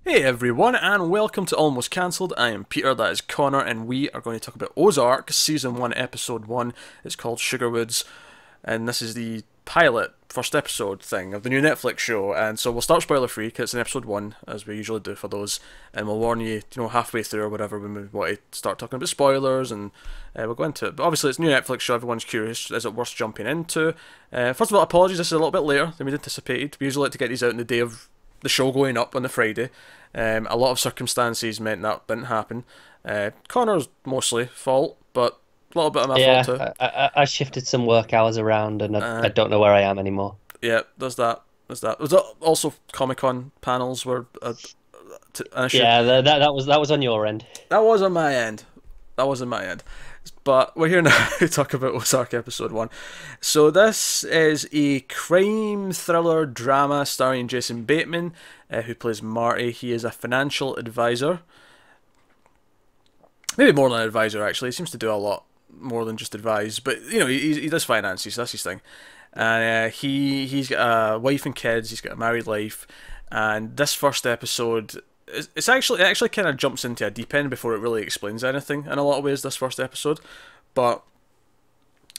Hey everyone, and welcome to Almost Cancelled. I am Peter, that is Connor, and we are going to talk about Ozark, Season 1, Episode 1. It's called Sugarwoods, and this is the pilot, first episode thing of the new Netflix show. And so we'll start spoiler free, because it's in Episode 1, as we usually do for those, and we'll warn you, halfway through or whatever when we want to start talking about spoilers, and we'll go into it. But obviously it's a new Netflix show, everyone's curious, is it worth jumping into? First of all, apologies, this is a little bit later than we'd anticipated. We usually like to get these out on the day of the show going up on the Friday. A lot of circumstances meant that didn't happen. Connor's mostly fault, but a little bit of my fault too. I shifted some work hours around, and I don't know where I am anymore. Yeah, there's that. Was that also Comic-Con panels were an issue? Yeah, that was on your end. That was on my end. That was on my end. But we're here now to talk about Ozark Episode 1. So this is a crime thriller drama starring Jason Bateman, who plays Marty. He is a financial advisor. Maybe more than an advisor, actually. He seems to do a lot more than just advise. But, he does finances, so that's his thing. And he's got a wife and kids. He's got a married life. And this first episode... it actually kind of jumps into a deep end before it really explains anything in a lot of ways, this first episode. But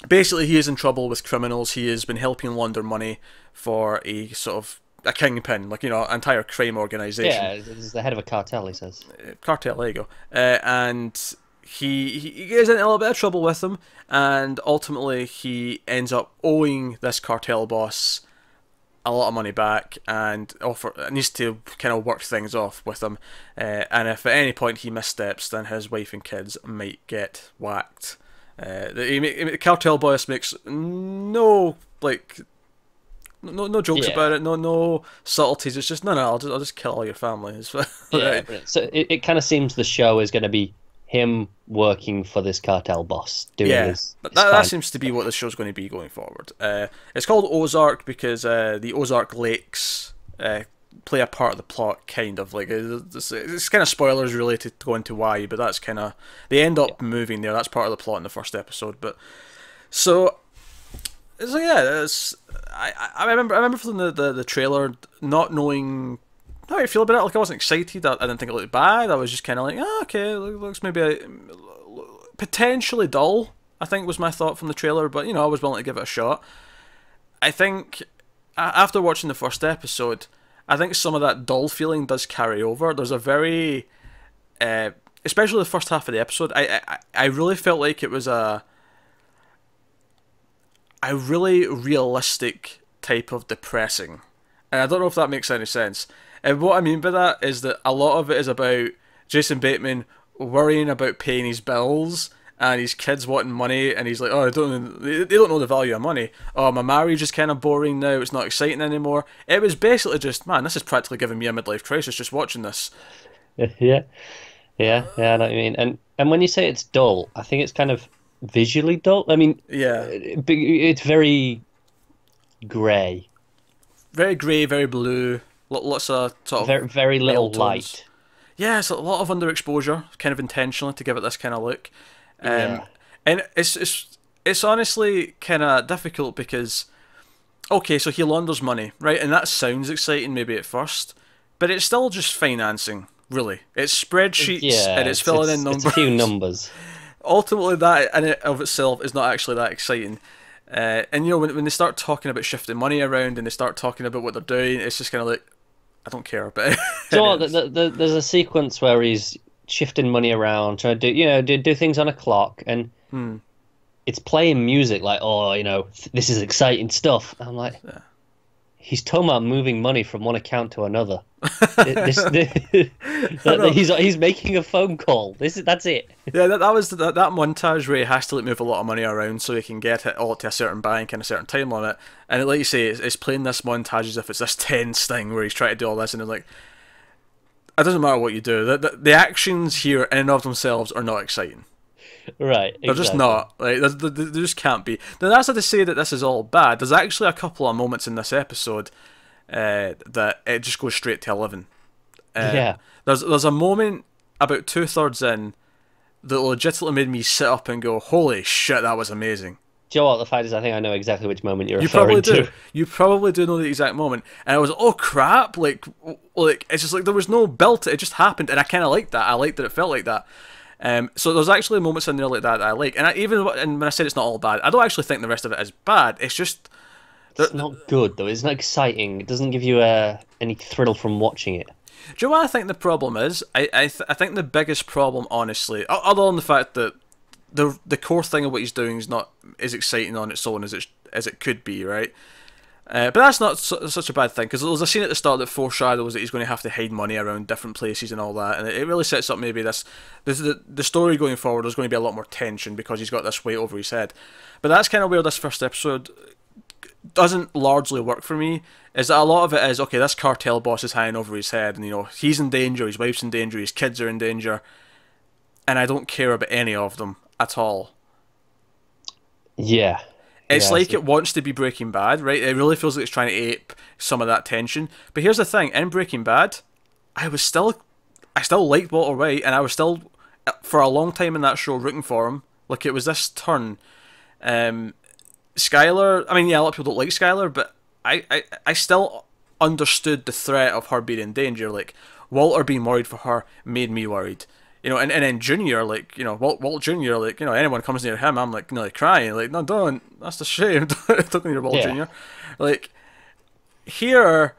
basically he is in trouble with criminals. He has been helping launder money for a sort of a kingpin, entire crime organisation. Yeah, he's the head of a cartel, he says. Cartel, there you go. And he gets in a little bit of trouble with them, and ultimately he ends up owing this cartel boss a lot of money back, and needs to kind of work things off with him. And if at any point he missteps, then his wife and kids might get whacked. The cartel boss makes no jokes about it, no subtleties. It's just no, I'll just kill all your family. Yeah, so it kind of seems the show is going to be him working for this cartel boss, doing his that seems to be what the show's going to be going forward. It's called Ozark because the Ozark Lakes play a part of the plot, kind of. Like, it's kind of spoilers really to go into why, but that's kind of, they end up moving there. That's part of the plot in the first episode. But so yeah, I remember from the trailer not knowing how I feel about it. Like, I wasn't excited. I didn't think it looked bad. I was just kind of like, okay, it looks maybe potentially dull, I think was my thought from the trailer. But, I was willing to give it a shot. I think, after watching the first episode, I think some of that dull feeling does carry over. There's a very, especially the first half of the episode, I really felt like it was a really realistic type of depressing. And I don't know if that makes any sense. And what I mean by that is that a lot of it is about Jason Bateman worrying about paying his bills and his kids wanting money, and he's like, they don't know the value of money. Oh, my marriage is kind of boring now, it's not exciting anymore. It was basically just, man, this is practically giving me a midlife crisis just watching this. Yeah, I know what you mean. And when you say it's dull, I think it's kind of visually dull. I mean, yeah, it's very grey. Very grey, very blue. Lots of sort of very little light. Yeah, it's a lot of underexposure, kind of intentionally to give it this kind of look. And it's honestly kind of difficult because, okay, so he launders money, right? And that sounds exciting maybe at first, but it's still just financing, really. It's spreadsheets and it's filling in numbers. It's a few numbers. Ultimately, that in it of itself is not actually that exciting. And when they start talking about shifting money around and they start talking about what they're doing, it's just kind of like, I don't care about it. So there's a sequence where he's shifting money around, trying to do things on a clock, and it's playing music like, this is exciting stuff. I'm like, he's talking about moving money from one account to another. He's making a phone call. That's it. Yeah, that was that montage where he has to move a lot of money around so he can get it all to a certain bank in a certain time limit. And like you say, it's playing this montage as if it's this tense thing where he's trying to do all this, and they're like, it doesn't matter what you do. The actions here in and of themselves are not exciting. Right, they're just not. Like, they just can't be. Now, that's not to say that this is all bad. There's actually a couple of moments in this episode that it just goes straight to 11. There's a moment about 2/3 in that legitimately made me sit up and go, holy shit, that was amazing. Do you know what the fact is? I think I know exactly which moment you're You probably referring do. to. You probably do know the exact moment. And I was, oh crap! Like it's just like there was no build to it. It just happened, and I kind of liked that. I liked that it felt like that. So there's actually moments in there like that I like. And and when I said it's not all bad, I don't actually think the rest of it is bad. It's just It's not good though. It's not exciting. It doesn't give you any thrill from watching it. Do you know what I think the problem is? I think the biggest problem, honestly, other than the fact that the core thing of what he's doing is not as exciting on its own as it could be, right? But that's not such a bad thing, because there's a scene at the start that foreshadows that he's going to have to hide money around different places and all that, and it really sets up maybe the story going forward. There's going to be a lot more tension because he's got this weight over his head. But that's kind of where this first episode doesn't largely work for me, is that a lot of it is, okay, this cartel boss is hanging over his head, and he's in danger, his wife's in danger, his kids are in danger, and I don't care about any of them at all. Yeah. It's like it wants to be Breaking Bad, right? It really feels like it's trying to ape some of that tension. But here's the thing, in Breaking Bad, I still liked Walter White, and I was still, for a long time in that show, rooting for him. Like, it was this turn. Skylar, I mean, yeah, a lot of people don't like Skylar, but I still understood the threat of her being in danger. Like, Walter being worried for her made me worried. And then Junior, like, Walt Junior, like, anyone comes near him, I'm like, like crying, like, no, don't, that's a shame, don't go near Walt Junior. Like, here,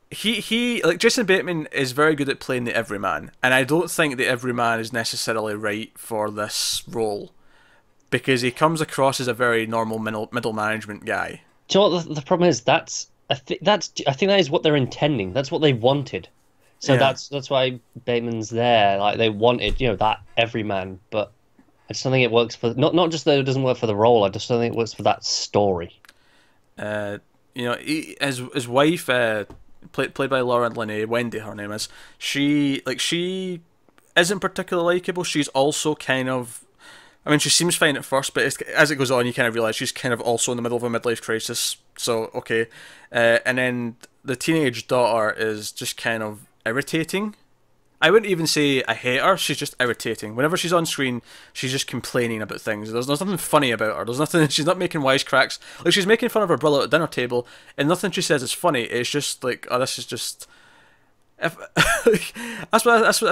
he like, Jason Bateman is very good at playing the everyman, and I don't think the everyman is necessarily right for this role, because he comes across as a very normal middle management guy. Do you know what the problem is? I think that is what they're intending. That's what they wanted. So yeah. that's why Bateman's there. Like, they wanted, that everyman, but I just don't think it works for not just that it doesn't work for the role. I just don't think it works for that story. His wife, played by Lauren Linney, Wendy, her name is. She isn't particularly likable. She's also kind of, I mean, she seems fine at first, but as it goes on, you kind of realize she's kind of also in the middle of a midlife crisis. So okay, and then the teenage daughter is just kind of irritating. I wouldn't even say I hate her. She's just irritating. Whenever she's on screen, she's just complaining about things. There's nothing funny about her. There's nothing. She's not making wisecracks. Like, she's making fun of her brother at the dinner table, and nothing she says is funny. It's just like, oh, this is just. This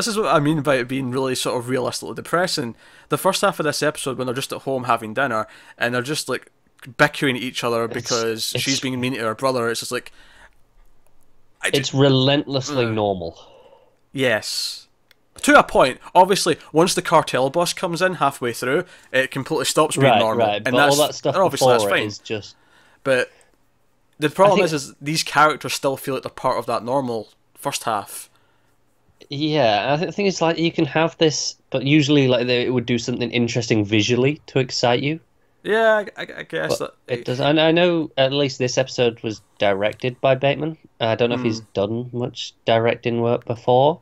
is what I mean by it being really sort of realistically depressing. The first half of this episode, when they're just at home having dinner, and they're just like bickering at each other because she's being mean to her brother. It's just like. It's relentlessly normal. Yes. To a point. Obviously, once the cartel boss comes in halfway through, it completely stops being normal. Right, and but all that stuff obviously that's fine. Is just... But the problem is these characters still feel like they're part of that normal first half. Yeah, I think it's like you can have this, but usually like it would do something interesting visually to excite you. Yeah, I guess that it does. I know at least this episode was directed by Bateman. I don't know if he's done much directing work before.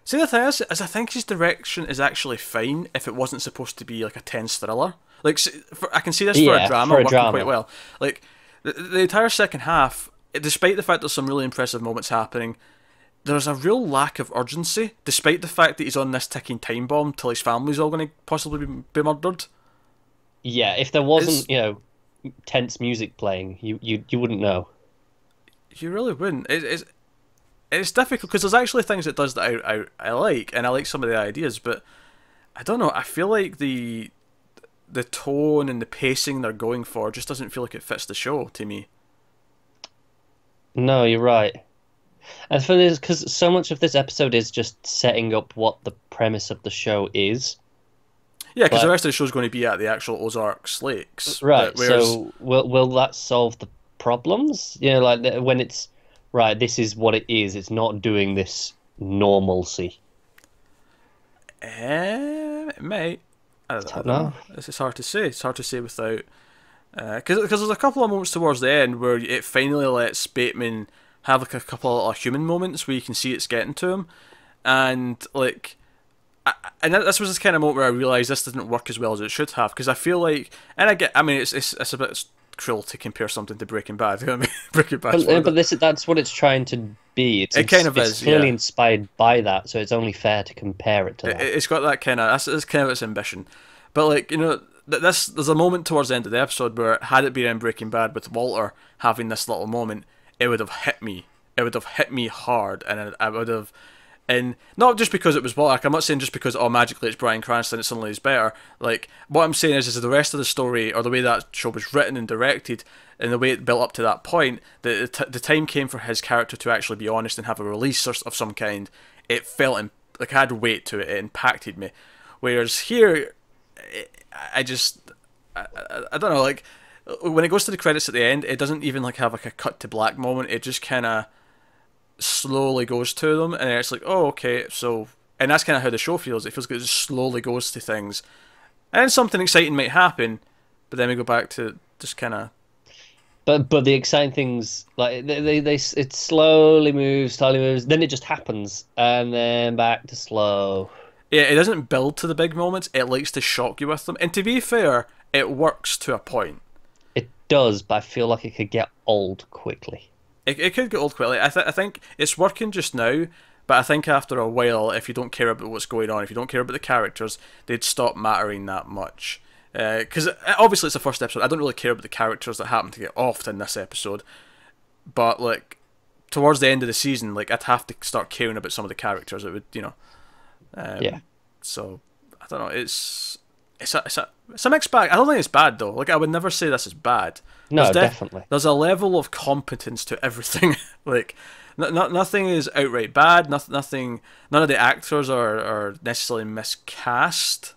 See, the thing is I think his direction is actually fine if it wasn't supposed to be like a tense thriller. Like, I can see this for a drama working quite well. Like, the entire second half, despite the fact there's some really impressive moments happening, there's a real lack of urgency, despite the fact that he's on this ticking time bomb till his family's all going to possibly be murdered. Yeah, if there wasn't, tense music playing, you wouldn't know. You really wouldn't. It's difficult because there's actually things it does that I like, and I like some of the ideas, but I don't know. I feel like the tone and the pacing they're going for just doesn't feel like it fits the show to me. No, you're right. And the thing is, because so much of this episode is just setting up what the premise of the show is. Yeah, because the rest of the show is going to be at the actual Ozark lakes. Right, so will that solve the problems? Like when it's, right, this is what it is, it's not doing this normalcy. It may. I don't know. It's hard to say. It's hard to say without... Because there's a couple of moments towards the end where it finally lets Bateman have like a couple of human moments where you can see it's getting to him. And like... And this was this kind of moment where I realised this didn't work as well as it should have, because I feel like, and I mean, it's a bit cruel to compare something to Breaking Bad. I mean, Breaking Bad, but that's what it's trying to be. It kind of is. It's clearly inspired by that, so it's only fair to compare it to that. It's got that kind of that's kind of its ambition, but like there's a moment towards the end of the episode where, had it been in Breaking Bad with Walter having this little moment, it would have hit me. It would have hit me hard, and I would have, and not just because it was Walter. Like, I'm not saying just because magically it's Bryan Cranston, it suddenly is better. Like, what I'm saying is the rest of the story, or the way that show was written and directed, and the way it built up to that point, the time came for his character to actually be honest and have a release of some kind. It felt like I had weight to it. It impacted me. Whereas here, I don't know, like, when it goes to the credits at the end, it doesn't even like have like a cut to black moment. It just kind of slowly goes to them, and it's like, oh, okay, so, and that's kind of how the show feels. It feels like it just slowly goes to things, and then something exciting might happen, but then we go back to just kind of. But the exciting things, like it slowly moves, then it just happens, and then back to slow. Yeah, it doesn't build to the big moments. It likes to shock you with them. And to be fair, it works to a point. It does, but I feel like it could get old quickly. It could get old quickly. I think it's working just now, but I think after a while, if you don't care about what's going on, if you don't care about the characters, they'd stop mattering that much. Because obviously it's the first episode. I don't really care about the characters that happen to get offed in this episode. But, like, towards the end of the season, like, I'd have to start caring about some of the characters. It would, you know... yeah. So I don't know. It's a mixed bag. I don't think it's bad though. Like, I would never say this is bad. No, definitely. There's a level of competence to everything. Like, nothing is outright bad. Nothing. None of the actors are necessarily miscast.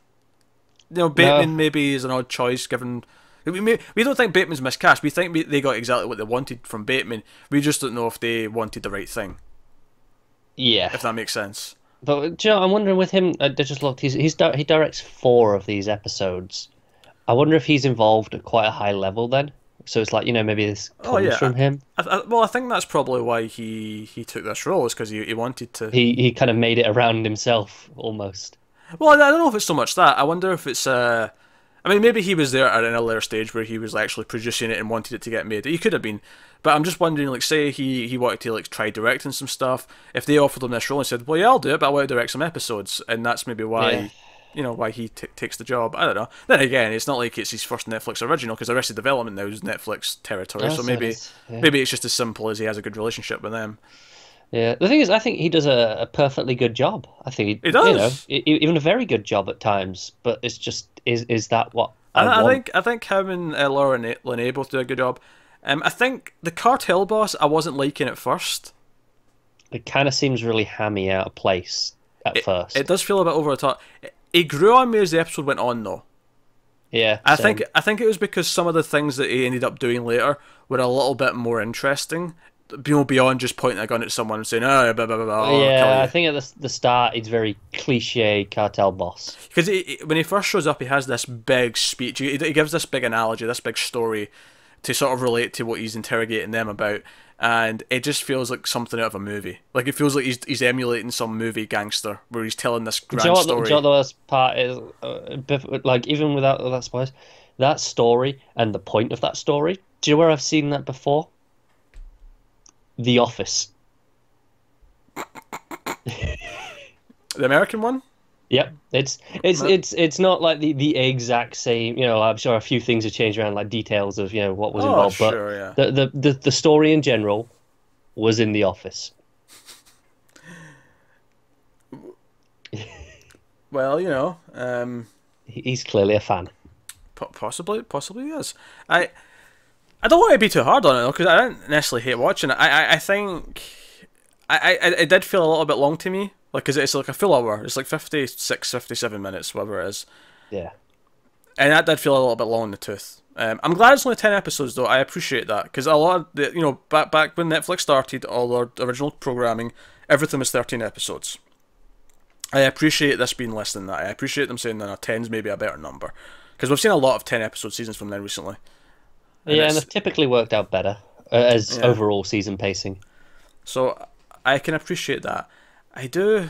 You know, Bateman maybe is an odd choice given. We don't think Bateman's miscast. We think they got exactly what they wanted from Bateman. We just don't know if they wanted the right thing. Yeah. If that makes sense. But do you know, I'm wondering with him. I just looked. He directs 4 of these episodes. I wonder if he's involved at quite a high level then. So it's like, you know, maybe this comes from him. Well, I think that's probably why he took this role, is because he wanted to. He kind of made it around himself almost. Well, I don't know if it's so much that. I wonder if it's I mean, maybe he was there at an earlier stage where he was actually producing it and wanted it to get made. He could have been. But I'm just wondering, like, say he wanted to, like, try directing some stuff. If they offered him this role and said, well, yeah, I'll do it, but I want to direct some episodes. And that's maybe why, you know, why he takes the job. I don't know. Then again, it's not like it's his first Netflix original, because Arrested Development now is Netflix territory. So maybe maybe it's just as simple as he has a good relationship with them. Yeah, the thing is, I think he does a perfectly good job. I think he does. You know, even a very good job at times. But it's just, is that what I want? I think him and Laura Linney both do a good job. I think the cartel boss I wasn't liking at first. It kind of seems really hammy, out of place at first. It does feel a bit over the top. He grew on me as the episode went on, though. Yeah, I think it was because some of the things that he ended up doing later were a little bit more interesting. You know, beyond just pointing a gun at someone and saying, oh, blah, blah, blah, blah. Yeah, I think at the start he's very cliche cartel boss. Because when he first shows up, he has this big speech. He gives this big analogy, this big story to sort of relate to what he's interrogating them about. And it just feels like something out of a movie. Like, it feels like he's emulating some movie gangster where he's telling this grand story. Do you know what the worst part is? Like, even without that spoilers, that story and the point of that story, do you know where I've seen that before? The Office. The American one? Yep, it's not like the exact same. You know, I'm sure a few things have changed around, like details of, you know, what was involved. Sure, but yeah. the story in general was in The Office. Well, you know, he's clearly a fan. Possibly he is. I don't want to be too hard on it though, because I don't necessarily hate watching it. I think it did feel a little bit long to me. Like, cause it's like a full hour. It's like 56, 57 minutes, whatever it is. Yeah. And that did feel a little bit long in the tooth. I'm glad it's only 10 episodes, though. I appreciate that. Because a lot of the, you know, back when Netflix started, all their original programming, everything was 13 episodes. I appreciate this being less than that. I appreciate them saying that 10's maybe a better number. Because we've seen a lot of 10-episode seasons from them recently. And they've typically worked out better as overall season pacing. So I can appreciate that. I do.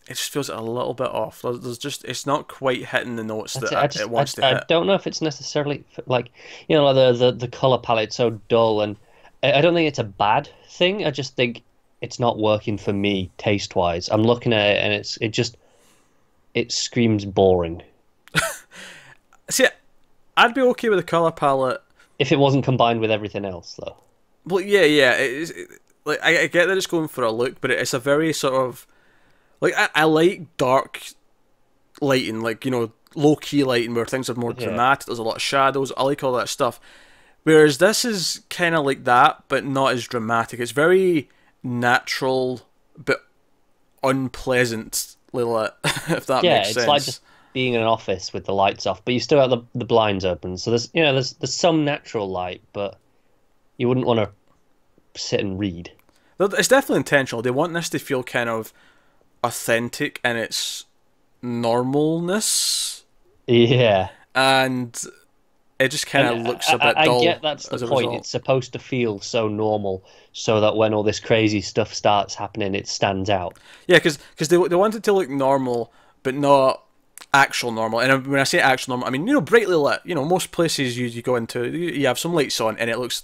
It just feels a little bit off. There's just, it's not quite hitting the notes that it wants to hit. I don't know if it's necessarily like, you know, like the color palette's so dull, and I don't think it's a bad thing. I just think it's not working for me taste wise. I'm looking at it and it screams boring. See, I'd be okay with the color palette. If it wasn't combined with everything else, though. Well, yeah. Like I get that it's going for a look, but it's a very sort of like I like dark lighting, like low key lighting where things are more dramatic. There's a lot of shadows. I like all that stuff. Whereas this is kind of like that, but not as dramatic. It's very natural, but unpleasantly lit, if that makes sense. Yeah, it's like just being in an office with the lights off, but you still have the blinds open. So there's some natural light, but you wouldn't want to sit and read. It's definitely intentional. They want this to feel kind of authentic in its normalness. Yeah. And it just kind of looks a bit dull. I get that's the point. It's supposed to feel so normal, so that when all this crazy stuff starts happening, it stands out. Yeah, because they want it to look normal, but not actual normal. And when I say actual normal, I mean brightly lit. Most places you go into, you have some lights on, and it looks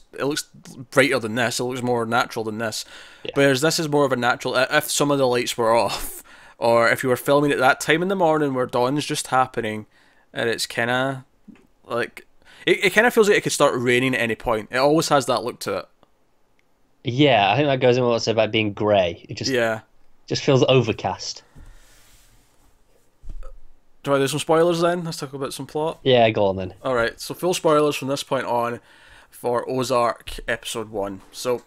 brighter than this. It looks more natural than this. Yeah. Whereas this is more of a natural. If some of the lights were off, or if you were filming at that time in the morning where dawn's just happening, and it's kind of like. It kind of feels like it could start raining at any point. It always has that look to it. Yeah, I think that goes in what I said about being grey. It just feels overcast. Do I do some spoilers then? Let's talk about some plot. Yeah, go on then. Alright, so full spoilers from this point on for Ozark Episode 1. So,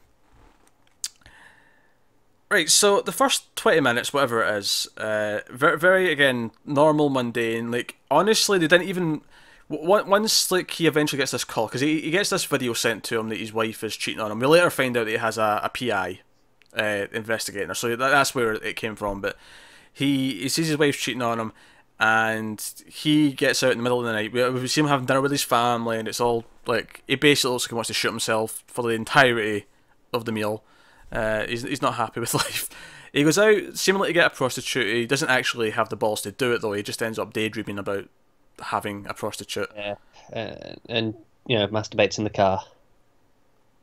right, so the first 20 minutes, whatever it is, very, very, again, normal, mundane. Like, honestly, they didn't even... Once he eventually gets this call, because he gets this video sent to him that his wife is cheating on him. We later find out that he has a PI investigating her, so that's where it came from. But he sees his wife cheating on him, and he gets out in the middle of the night. We see him having dinner with his family, and it's all like he basically looks like he wants to shoot himself for the entirety of the meal. He's not happy with life. He goes out seemingly to get a prostitute. He doesn't actually have the balls to do it though. He just ends up daydreaming about having a prostitute. Yeah, and masturbates in the car.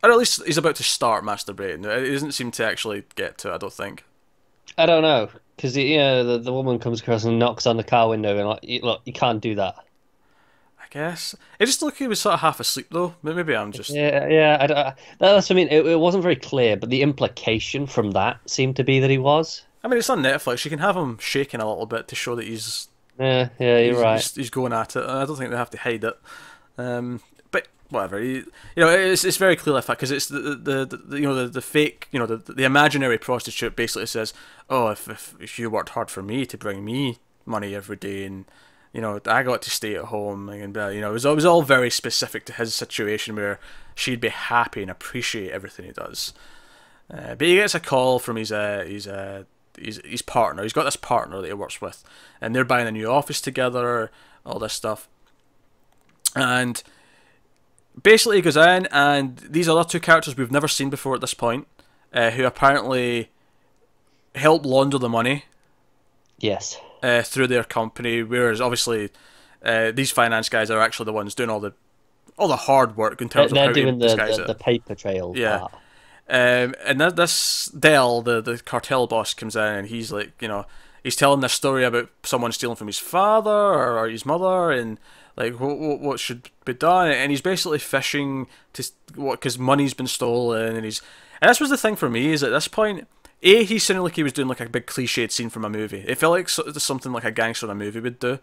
Or at least he's about to start masturbating. It doesn't seem to actually get to it, I don't think. I don't know, because the woman comes across and knocks on the car window and like, look, you can't do that. I guess it just looked like he was sort of half asleep though. Maybe I'm just yeah. That's what I mean. It wasn't very clear, but the implication from that seemed to be that he was. I mean, it's on Netflix. You can have him shaking a little bit to show that he's. Yeah, you're right. He's going at it. I don't think they have to hide it. But whatever. It's very clear the fact because it's the fake, the imaginary prostitute basically says, oh, if you worked hard for me to bring me money every day, and I got to stay at home, and it was all very specific to his situation where she'd be happy and appreciate everything he does. But he gets a call from his partner. He's got this partner that he works with, and they're buying a new office together, all this stuff. And basically he goes in, and these other two characters we've never seen before at this point, who apparently help launder the money. Yes. Through their company, whereas obviously these finance guys are actually the ones doing all the hard work in terms of how to disguise it. The paper trail. Yeah. Part. And this Dell, the cartel boss, comes in, and he's like, he's telling this story about someone stealing from his father or his mother, and like what should be done, and he's basically fishing because money's been stolen, and this was the thing for me is at this point, he sounded like he was doing like a big cliched scene from a movie. It felt like something like a gangster in a movie would do,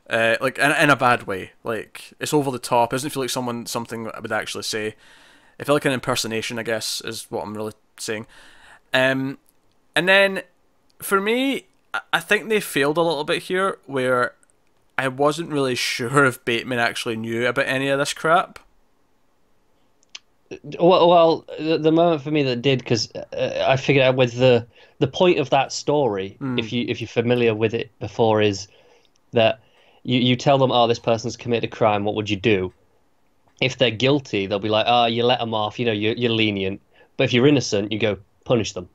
like in a bad way. Like it's over the top. It doesn't feel like something I would actually say. It felt like an impersonation, I guess, is what I'm really saying. And then, for me, I think they failed a little bit here, where I wasn't really sure if Bateman actually knew about any of this crap. Well, the moment for me that did, because I figured out with the point of that story, if you're familiar with it before, is that you tell them, oh, this person's committed a crime, what would you do? If they're guilty, they'll be like, oh, you let them off, you're lenient. But if you're innocent, you go, punish them.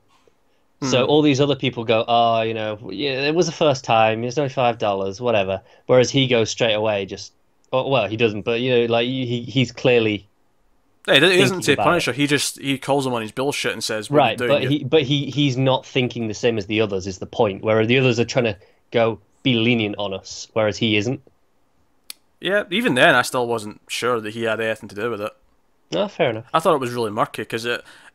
So all these other people go, oh, it was the first time, it's only $5, whatever. Whereas he goes straight away, he doesn't, but, he's clearly... He doesn't say punish her, he calls him on his bullshit and says, what right, are you doing? He's not thinking the same as the others is the point, whereas the others are trying to go, be lenient on us, whereas he isn't. Yeah, even then, I still wasn't sure that he had anything to do with it. No, fair enough. I thought it was really murky because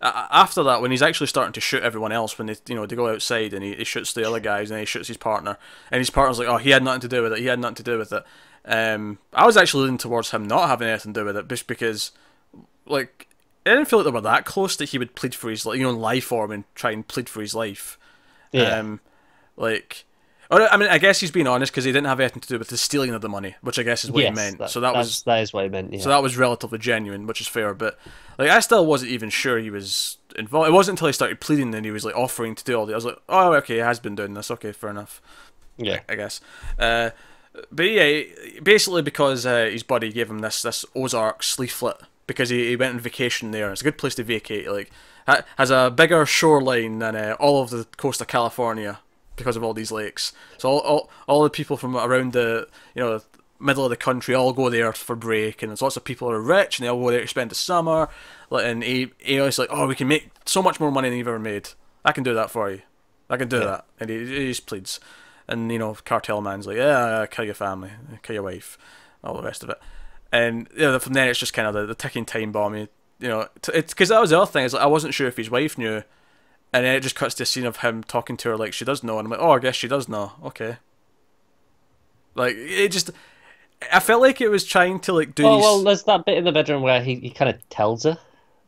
after that, when he's actually starting to shoot everyone else, when they go outside and he shoots the other guys and he shoots his partner, and his partner's like, oh, he had nothing to do with it. He had nothing to do with it. I was actually leaning towards him not having anything to do with it, just because, like, I didn't feel like they were that close that he would plead for his, lie for him and try and plead for his life. Yeah. I mean, I guess he's being honest because he didn't have anything to do with the stealing of the money, which I guess is what he meant. That is what he meant. Yeah. So that was relatively genuine, which is fair. But I still wasn't even sure he was involved. It wasn't until he started pleading and he was offering to do all that. I was like, oh, okay, he has been doing this. Okay, fair enough. Yeah, I guess. But yeah, basically because his buddy gave him this Ozark leaflet because he went on vacation there. It's a good place to vacate. Has a bigger shoreline than all of the coast of California, because of all these lakes. So all the people from around the middle of the country all go there for break, and there's lots of people who are rich and they all go there to spend the summer. And he was like, oh, we can make so much more money than you've ever made. I can do that for you. I can do that. And he just pleads. And cartel man's like, yeah, kill your family, kill your wife, all the rest of it. And from then it's just kind of the ticking time bomb. It's because that was the other thing, is I wasn't sure if his wife knew. And then it just cuts to a scene of him talking to her like she does know, and I'm like, oh, I guess she does know. Okay. I felt like it was trying to do. Oh well, there's that bit in the bedroom where he kind of tells her,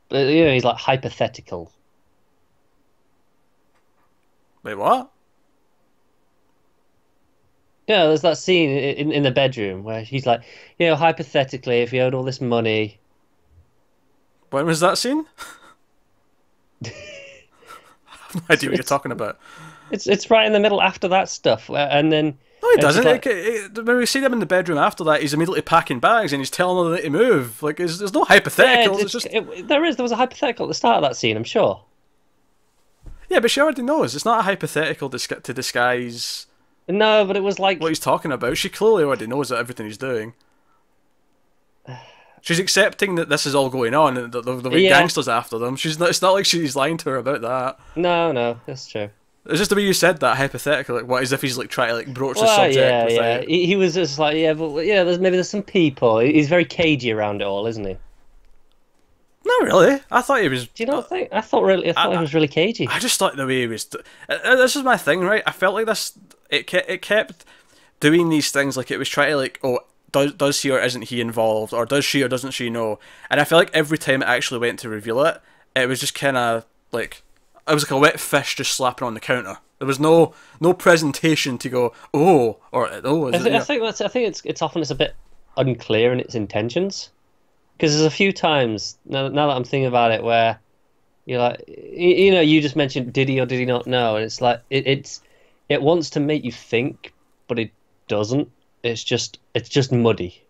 but he's like hypothetical. Wait, what? Yeah, there's that scene in the bedroom where he's like, hypothetically, if you owed all this money. When was that scene? No idea what you're talking about. It's right in the middle after that stuff, and then no, he doesn't. When we see him in the bedroom after that, he's immediately packing bags and he's telling her to move. There's no hypotheticals. There was a hypothetical at the start of that scene, I'm sure. Yeah, but she already knows. It's not a hypothetical to disguise. No, but it was like what he's talking about. She clearly already knows that everything he's doing. She's accepting that this is all going on and that the gangsters after them. It's not like she's lying to her about that. No, that's true. It's just the way you said that, hypothetical. As if he's trying to broach the subject. Yeah. He was just like, there's some people. He's very cagey around it all, isn't he? Not really. I thought he was. Do you not think? I thought he was really cagey. I just thought the way he was. This is my thing, right? I felt like this. It kept doing these things like it was trying to does he or isn't he involved, or does she or doesn't she know? And I felt like every time it actually went to reveal it, it was just kind of it was like a wet fish just slapping on the counter. There was no presentation to go I think it's often a bit unclear in its intentions, because there's a few times now that I'm thinking about it where you're like, you just mentioned did he or did he not know, and it's like it wants to make you think, but it doesn't. It's just muddy.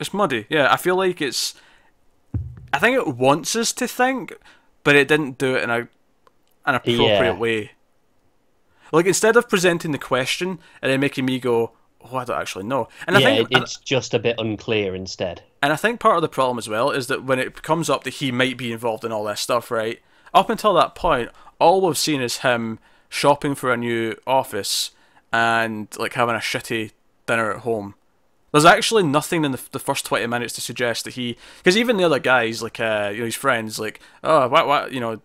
It's muddy, yeah. I feel like I think it wants us to think, but it didn't do it in an appropriate way. Instead of presenting the question and then making me go, oh, I don't actually know. And I think it's just a bit unclear instead. And I think part of the problem as well is that when it comes up that he might be involved in all this stuff, right? Up until that point, all we've seen is him shopping for a new office and having a shitty dinner at home. There's actually nothing in the first 20 minutes to suggest that because even the other guys, his friends, what you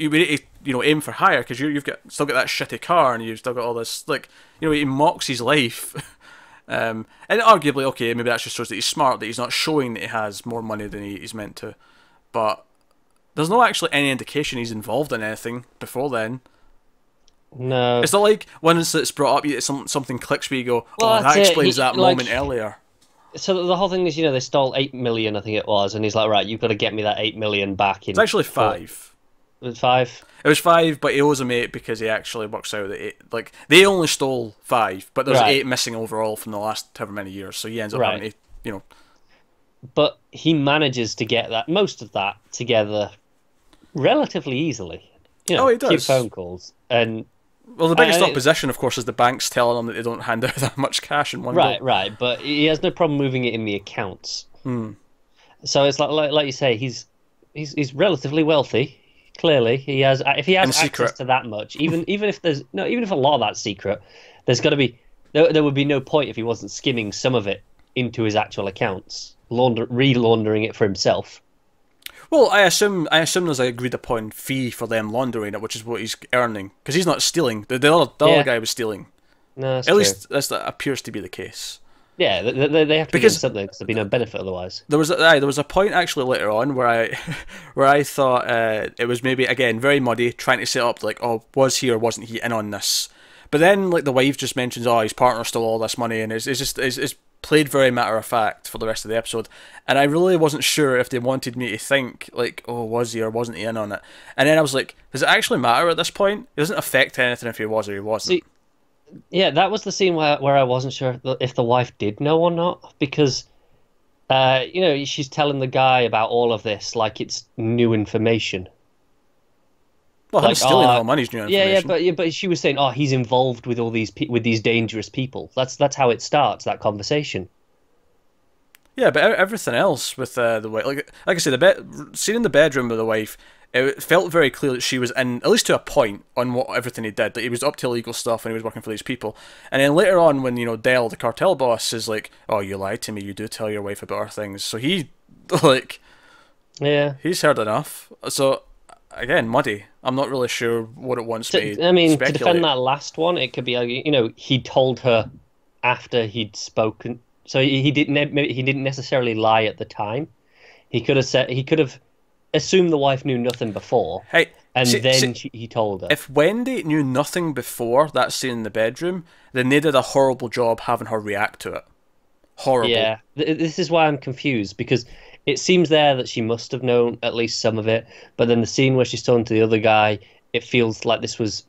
need to aim for higher because you've still got that shitty car and you've still got all this he mocks his life. And arguably, okay, maybe that just shows that he's smart, that he's not showing that he has more money than he's meant to, but there's no actually any indication he's involved in anything before then. No, it's not like once it's brought up, something clicks where you go, oh, that explains that moment earlier. So the whole thing is, they stole 8 million, I think it was, and he's like, right, you've got to get me that 8 million back. It's actually 5. It was 5? It was 5, but he owes him 8 because he actually works out that they only stole 5, but there's 8 missing overall from the last however many years, so he ends up having 8, But he manages to get most of that together relatively easily. He does. Few phone calls and. Well, the biggest opposition, of course, is the banks telling them that they don't hand out that much cash in one go. Right, but he has no problem moving it in the accounts. So it's like you say, he's relatively wealthy. Clearly, he has. If he has access to that much, even if a lot of that's secret, there's got to be there would be no point if he wasn't skimming some of it into his actual accounts, re-laundering it for himself. Well, I assume there's an agreed upon fee for them laundering it, which is what he's earning, because he's not stealing. The other guy was stealing. No, that's At true. least that appears to be the case. Yeah, they have to give him something because there'd be no benefit otherwise. There was a point actually later on where I thought it was maybe again very muddy, trying to set up like, oh, was he or wasn't he in on this? But then like the wife just mentions, oh, his partner stole all this money, and it's played very matter of fact for the rest of the episode. And I really wasn't sure if they wanted me to think like, oh, was he or wasn't he in on it? And then I was like, does it actually matter at this point? It doesn't affect anything if he was or he wasn't. See, yeah, that was the scene where I wasn't sure if the wife did know or not, because she's telling the guy about all of this like it's new information. Well, Like, him stealing all the money's new information. but she was saying, oh, he's involved with all these dangerous people. That's how it starts, that conversation. Yeah, but everything else with the wife, like I said, scene in the bedroom with the wife, it felt very clear that she was in, at least to a point, on what everything he did. That he was up to illegal stuff and he was working for these people. And then later on, when Dell, the cartel boss, is like, "Oh, you lied to me. You do tell your wife about our things." So he, like, Yeah. he's heard enough. So again, muddy. I'm not really sure what it wants me. I mean, speculate. to defend that last one, it could be, he told her after he'd spoken. So he didn't necessarily lie at the time. He could have assumed the wife knew nothing before, Hey, and he told her. If Wendy knew nothing before that scene in the bedroom, then they did a horrible job having her react to it. Horrible. Yeah, this is why I'm confused, because it seems there that she must have known at least some of it, but then the scene where she's talking to the other guy, it feels like this was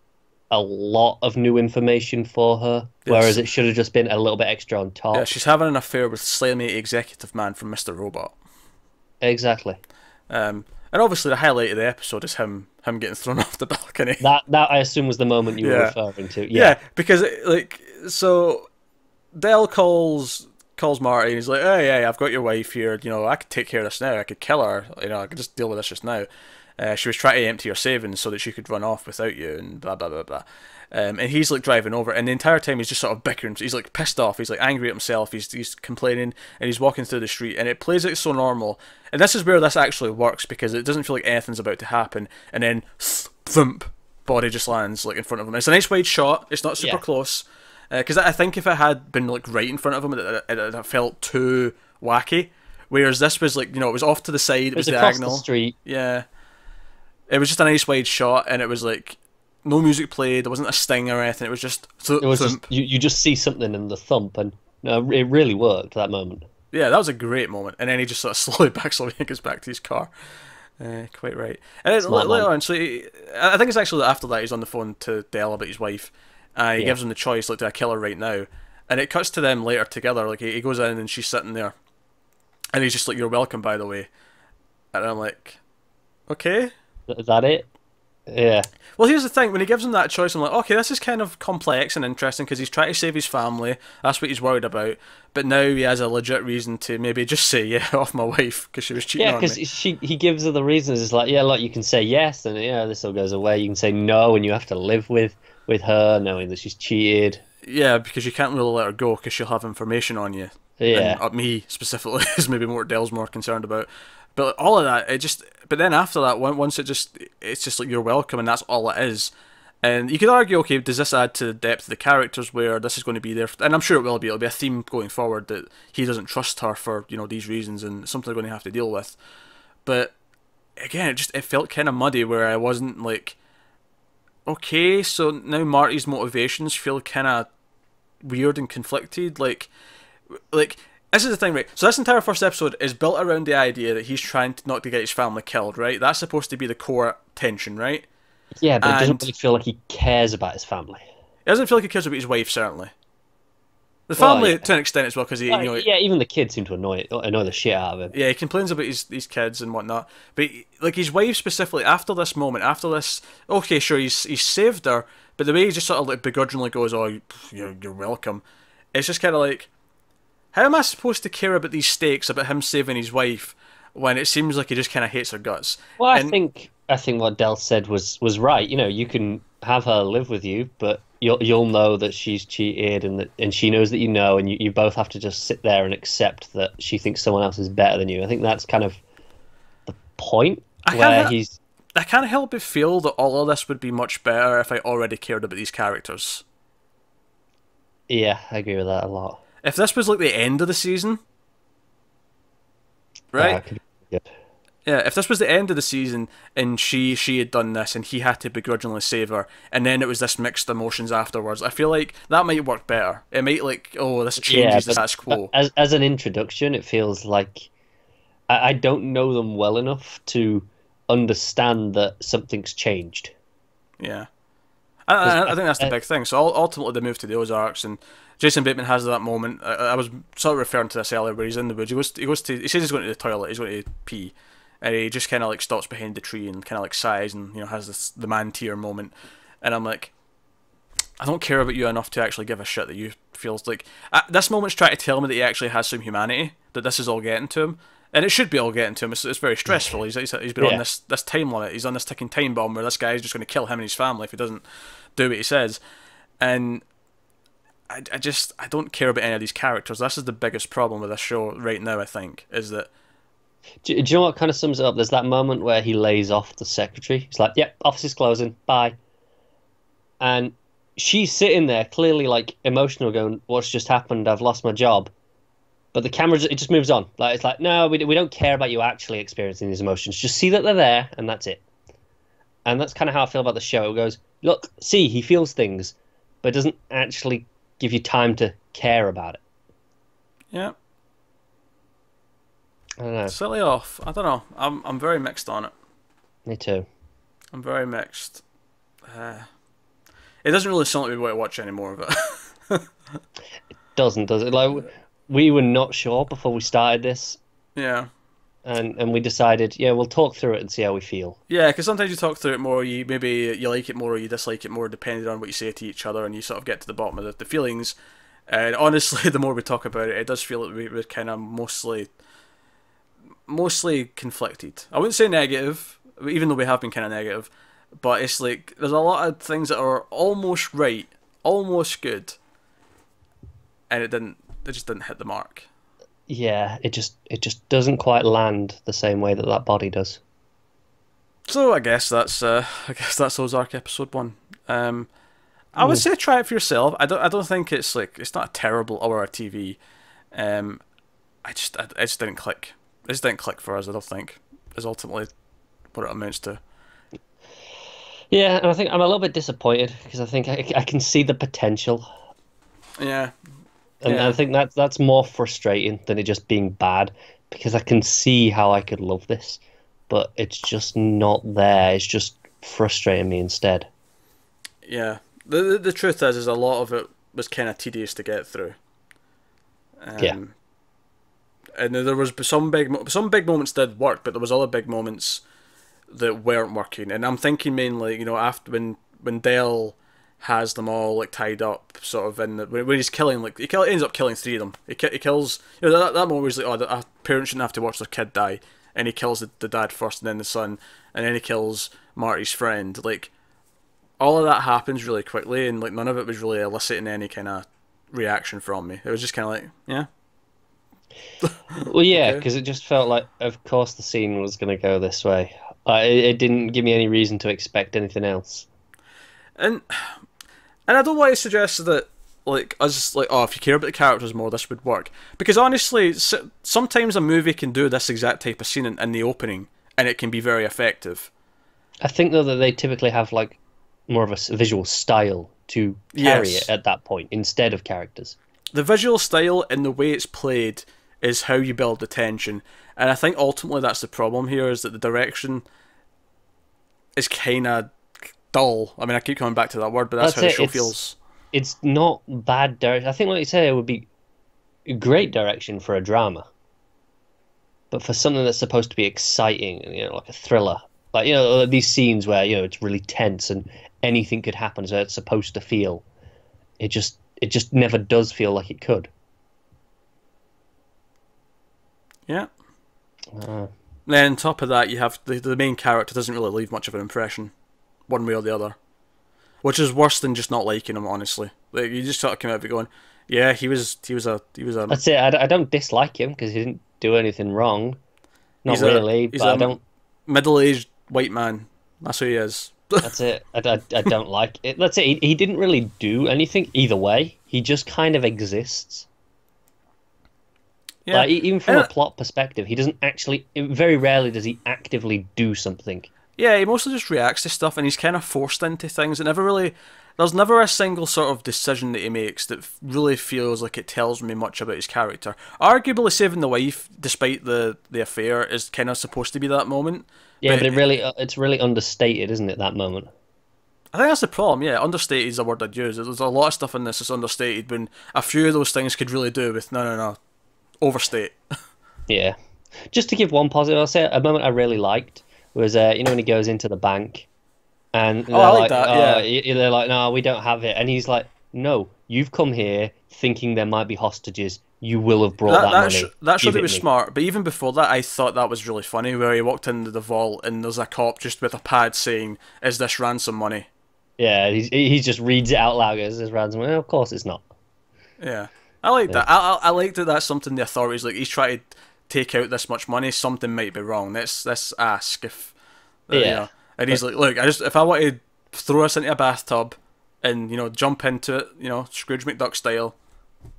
a lot of new information for her, whereas it should have just been a little bit extra on top. Yeah, she's having an affair with Slammy Executive Man from Mr. Robot. Exactly. And obviously the highlight of the episode is him getting thrown off the balcony. That I assume was the moment you were referring to. Yeah, because so Dell calls Marty and he's like, "Oh yeah, I've got your wife here. I could take care of this now. I could kill her. I could just deal with this just now. She was trying to empty your savings so that she could run off without you and blah blah blah blah." And he's like driving over, and the entire time he's just sort of bickering. He's like pissed off. He's like angry at himself. He's complaining, and he's walking through the street, and it plays out so normal. And this is where this actually works, because it doesn't feel like anything's about to happen, and then thump, body just lands like in front of him. It's a nice wide shot. It's not super close, because I think if it had been like right in front of him, it felt too wacky. Whereas this was like, it was off to the side. It was across diagonal. the street. Yeah, it was just a nice wide shot, and it was like no music played. There wasn't a sting or anything. It was just it was just, you just see something in the thump, and it really worked that moment. Yeah, that was a great moment. And then he just sort of slowly goes back to his car. Quite right. And then later on, so I think it's actually after that he's on the phone to Dell about his wife. He gives him the choice, like, do I kill her right now? And it cuts to them later together. Like, he goes in and she's sitting there, and he's just like, "You're welcome, by the way." And I'm like, okay. Is that it? Yeah. Well, here's the thing. When he gives him that choice, I'm like, okay, this is kind of complex and interesting, because he's trying to save his family. That's what he's worried about. But now he has a legit reason to maybe just say, yeah, off my wife, because she was cheating on me. Yeah, because he gives her the reasons. It's like, yeah, look, you can say yes, and this all goes away. You can say no, and you have to live with her, knowing that she's cheated. Yeah, because you can't really let her go, because she'll have information on you. Yeah. And me, specifically, is maybe what Dell's more concerned about. But all of that, but then after that, once it's just like, you're welcome, and that's all it is. And you could argue, okay, does this add to the depth of the characters, where this is going to be there? And I'm sure it will be. It'll be a theme going forward, that he doesn't trust her for these reasons, and something they're going to have to deal with. But again, it felt kind of muddy, where I wasn't like, okay, so now Marty's motivations feel kind of weird and conflicted, like. This is the thing, right? So this entire first episode is built around the idea that he's trying not to get his family killed, right? That's supposed to be the core tension, right? Yeah, but it doesn't really feel like he cares about his family. It doesn't feel like he cares about his wife, certainly. The family, to an extent, as well, because yeah, even the kids seem to annoy the shit out of him. Yeah, he complains about his kids and whatnot, but like his wife specifically, after this moment, after this, okay, sure, he's saved her, but the way he just sort of like begrudgingly goes, "Oh, you're welcome," it's just kind of like, how am I supposed to care about these stakes, about him saving his wife, when it seems like he just kind of hates her guts? Well, I think what Del said was right. You can have her live with you, but you'll know that she's cheated, and she knows that you know, and you both have to just sit there and accept that she thinks someone else is better than you. I think that's kind of the point where he's. I can't help but feel that all of this would be much better if I already cared about these characters. Yeah, I agree with that a lot. If this was like the end of the season, right? Could be good. Yeah, if this was the end of the season and she had done this and he had to begrudgingly save her, and then it was this mixed emotions afterwards, I feel like that might work better. It might this changes the status quo. As an introduction, it feels like I don't know them well enough to understand that something's changed. Yeah. I think that's the big thing. So ultimately they move to the Ozarks, and Jason Bateman has that moment. I was sort of referring to this earlier, where he's in the woods. He says he's going to the toilet. He's going to pee, and he just kind of like stops behind the tree and kind of like sighs, and has the man tear moment. And I'm like, I don't care about you enough to actually give a shit that you feels like this moment's trying to tell me that he actually has some humanity. That this is all getting to him. And it should be all getting to him. It's very stressful. He's been on this time limit. He's on this ticking time bomb where this guy's just going to kill him and his family if he doesn't do what he says. And I don't care about any of these characters. This is the biggest problem with this show right now, I think, is that... Do you know what kind of sums it up? There's that moment where he lays off the secretary. He's like, yep, office is closing, bye. And she's sitting there, clearly like emotional, going, what's just happened? I've lost my job. But the camera, it just moves on. Like it's like, no, we don't care about you actually experiencing these emotions. Just see that they're there, and that's it. And that's kind of how I feel about the show. It goes, look, see, he feels things, but it doesn't actually give you time to care about it. Yeah. I don't know. Silly off. I don't know. I'm very mixed on it. Me too. I'm very mixed. It doesn't really sound like we want to watch any more of it. It doesn't, does it? Like, we were not sure before we started this. Yeah. And we decided, yeah, we'll talk through it and see how we feel. Yeah, because sometimes you talk through it more, you like it more or you dislike it more, depending on what you say to each other, and you sort of get to the bottom of the feelings. And honestly, the more we talk about it, it does feel like we're kind of mostly conflicted. I wouldn't say negative, even though we have been kind of negative, but it's like there's a lot of things that are almost right, almost good, and it just didn't hit the mark. Yeah, it just doesn't quite land the same way that body does. So I guess that's Ozark episode 1. I would say try it for yourself. I don't think it's not a terrible hour of TV. It just didn't click. It just didn't click for us. I don't think is ultimately what it amounts to. Yeah, and I think I'm a little bit disappointed because I think I can see the potential. Yeah. And I think that's more frustrating than it just being bad, because I can see how I could love this, but it's just not there. It's just frustrating me instead. Yeah. The truth is a lot of it was kind of tedious to get through. Yeah. And there was some big moments did work, but there was other big moments that weren't working. And I'm thinking mainly, after when Dell has them all like tied up, sort of when he's killing, he ends up killing 3 of them. He kills, that moment was like, a parent shouldn't have to watch their kid die, and he kills the dad first, and then the son, and then he kills Marty's friend. Like, all of that happens really quickly, and like none of it was really eliciting any kind of reaction from me. It was just kind of like, yeah. Well, yeah, because it just felt like, of course, the scene was going to go this way. It didn't give me any reason to expect anything else. And I don't want to suggest that, if you care about the characters more, this would work. Because honestly, sometimes a movie can do this exact type of scene in the opening, and it can be very effective. I think, though, that they typically have, more of a visual style to carry it at that point, instead of characters. The visual style and the way it's played is how you build the tension. And I think ultimately that's the problem here, is that the direction is kind of dull. I mean, I keep coming back to that word, but that's how the show feels. It's not bad direction. I think, like you say, it would be great direction for a drama. But for something that's supposed to be exciting, like a thriller, these scenes where, it's really tense and anything could happen, so it's supposed to feel, it just never does feel like it could. Yeah. Then on top of that, you have the main character doesn't really leave much of an impression, one way or the other. which is worse than just not liking him. Honestly, like you just sort of came out of it going, yeah, he was a That's it. I don't dislike him because he didn't do anything wrong. Not he's really, he's but I a don't. middle-aged white man. That's who he is. That's it. I don't like it. That's it. He didn't really do anything either way. He just kind of exists. Yeah, Like, even from a plot perspective, he doesn't actually. Very rarely does he actively do something. yeah, he mostly just reacts to stuff, and he's kind of forced into things. It never really, there's never a single sort of decision that he makes that really feels like it tells me much about his character. Arguably, saving the wife, despite the affair, is kind of supposed to be that moment. Yeah, but it's really understated, isn't it? That moment. I think that's the problem. Yeah, understated is the word I'd use. There's a lot of stuff in this that's understated, when a few of those things could really do with no, overstate. Yeah. Just to give one positive, I'll say a moment I really liked was when he goes into the bank and I like that. Yeah, they're like, no, we don't have it, and he's like, no, you've come here thinking there might be hostages. You will have brought that money. That showed it was smart. But even before that, I thought that was really funny, where he walked into the vault and there's a cop just with a pad saying, "Is this ransom money?" Yeah, he just reads it out loud. Is this ransom money? Of course, it's not. Yeah, I like that. I like that. That's something the authorities like. He's trying to take out this much money. Something might be wrong. Let's ask if. And he's like, look, if I want to throw us into a bathtub, and jump into it, Scrooge McDuck style,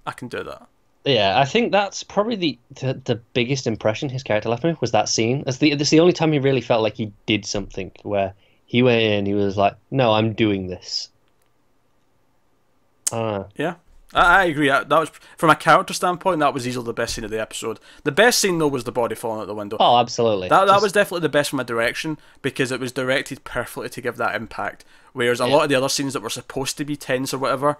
I can do that. Yeah, I think that's probably the biggest impression his character left me was that scene. It's the only time he really felt like he did something, where he went in, he was like, no, I'm doing this. Yeah, I agree. That was, from a character standpoint, that was easily the best scene of the episode. The best scene, though, was the body falling out the window. Oh, absolutely. That was definitely the best from a direction, because it was directed perfectly to give that impact, whereas a lot of the other scenes that were supposed to be tense or whatever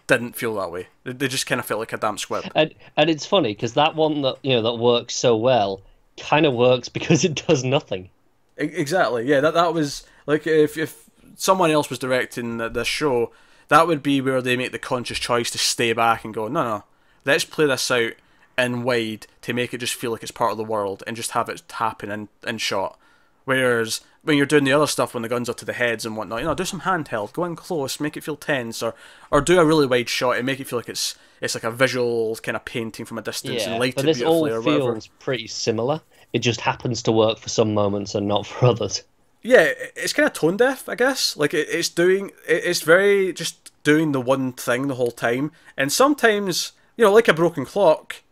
didn't feel that way. They just kind of felt like a damp squib. And it's funny because that one that works so well kind of works because it does nothing. Exactly. Yeah, that was like if someone else was directing this show, that would be where they make the conscious choice to stay back and go, no, let's play this out in wide to make it just feel like it's part of the world and just have it happen in shot. Whereas when you're doing the other stuff, when the guns are to the heads and whatnot, do some handheld, go in close, make it feel tense, or do a really wide shot and make it feel like it's like a visual kind of painting from a distance and light it beautifully or whatever. This all feels pretty similar. It just happens to work for some moments and not for others. Yeah, it's kind of tone deaf, I guess. Like it's very just doing the one thing the whole time, and sometimes like a broken clock,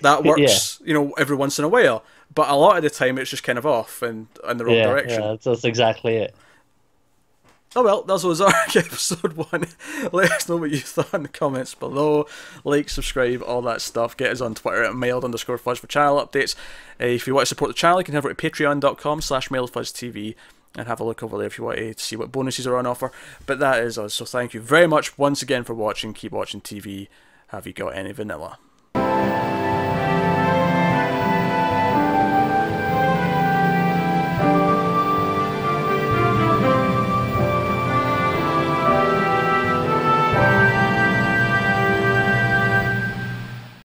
that works. Every once in a while. But a lot of the time, it's just kind of off and in the wrong direction. Yeah, that's exactly it. Oh well, that's Ozark episode 1. Let us know what you thought in the comments below. Like, subscribe, all that stuff. Get us on Twitter at mild_fuzz for channel updates. If you want to support the channel, you can head over to patreon.com/mildfuzztv and have a look over there if you want to see what bonuses are on offer. But that is us, so thank you very much once again for watching. Keep watching TV. Have you got any vanilla?